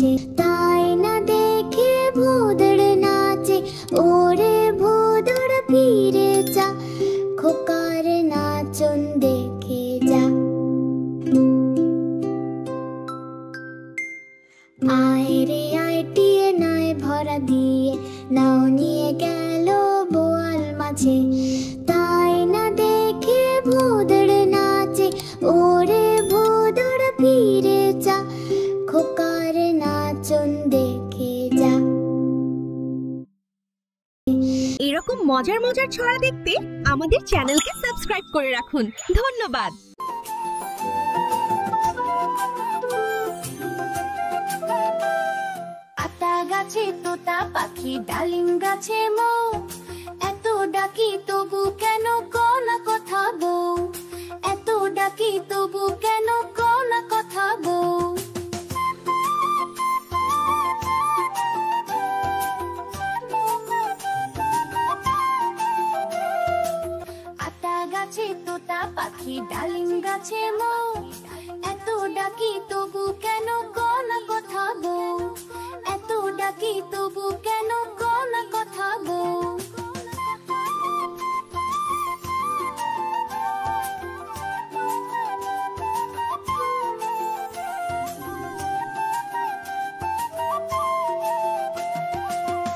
মাঝে, তাই না দেখে ভোঁদড় নাচে। ওরে ভোঁদড় ফিরে যা, খোকার নাচন দেখে যা। আয় রে আয় টিয়ে নয় ভরা দিয়ে, নাও নিয়ে গেল বোয়াল মাঝে, তাই না দেখে ভোঁদড় নাচে। ওরে ভোঁদড় ফিরে যা, খোকার নাচন দেখে যা। এরকম মজার মজার ছড়া দেখতে আমাদের চ্যানেলকে সাবস্ক্রাইব করে রাখুন। ধন্যবাদ। আতা গাছে তোতা পাখি, ডালিম গাছে মৌ, এত ডাকি তবু কেন কোনা কথা বউ, এত ডাকি তবু কেন কোনা কথা বউ। আতা গাছে তোতা পাখি, ডালিম গাছে মৌ, এত ডাকি তবু কেন কোনা কথা বউ, এত ডাকি তবু কেন কোনা কথা বউ।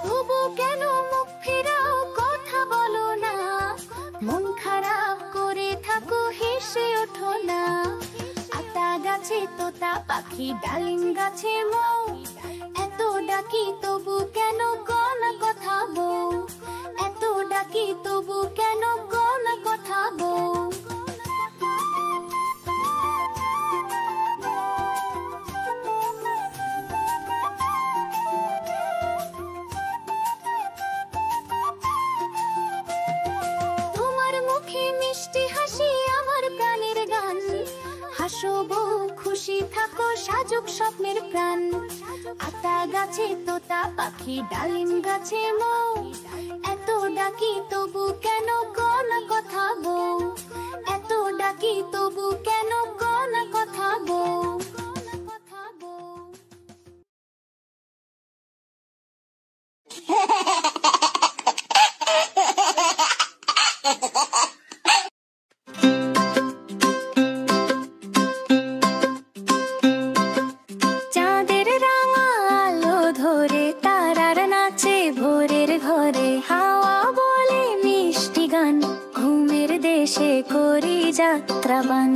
তবু কেন মুখ ফেরাও, কথা বলো না, মন খারাপ করে থাকো, হেসে ওঠো না। আতা গাছে তোতা পাখি, ডালিম গাছে মৌ, এত ডাকি তবু কেন কোনা কথা বউ, এত ডাকি তবু কেন কোনা কথা বউ। তোমার মুখে মিষ্টি হাসি, আমার প্রাণের গান, হাসো বউ খুশি থাকো, সাজুক স্বপ্নের প্রাণ। আতা গাছে তোতা পাখি, ডালিম গাছে মৌ, এত ডাকি তবু কেন কোনা কথা বউ, এত ডাকি তবু কেন কোনা কথা বউ। চাঁদের রাঙা আলো ধরে, তারার নাচে ভোরের ঘরে, হাওয়া বলে মিষ্টি গান, ঘুমের দেশে করি যাত্রাবান।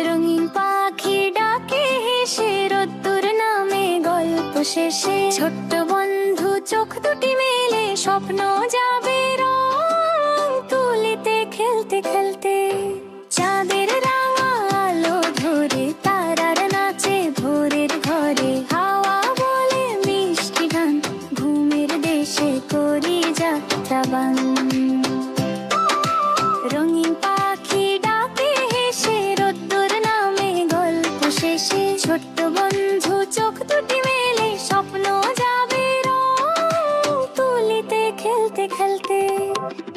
রঙিন পাখি ডাকে হেসে, রোদ্দুর নামে গল্প শেষে, ছোট্ট বন্ধু চোখ দুটি মেলে, স্বপ্ন যাবে রং তুলিতে খেলতে খেলতে। চাঁদের রাঙা আলো ধরে, তারার নাচে ভোরের ঘরে, হাওয়া বলে মিষ্টি গান, ঘুমের দেশে করি যাত্রাবান। রঙিন পাখি ডাকে হেসে, রোদ্দুর নামে গল্প শেষে, ছোট্ট বন্ধু চোখ দুটি মেলে, স্বপ্ন যাবে রং তুলিতে খেলতে খেলতে।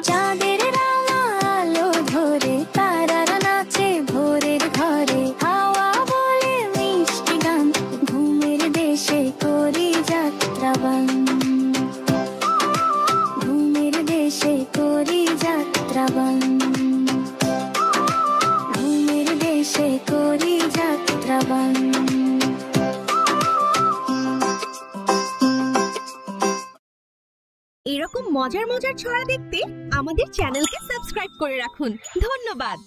চাঁদের রাঙা আলো ধরে, তারার নাচে ভোরের ঘরে, হাওয়া বলে মিষ্টি গান, ঘুমের দেশে করি যাত্রাবান, ঘুমের দেশে করি যাত্রাবান, ঘুমের দেশে করি যাত্রাবান। এরকম মজার মজার ছড়া দেখতে আমাদের চ্যানেলকে সাবস্ক্রাইব করে রাখুন। ধন্যবাদ।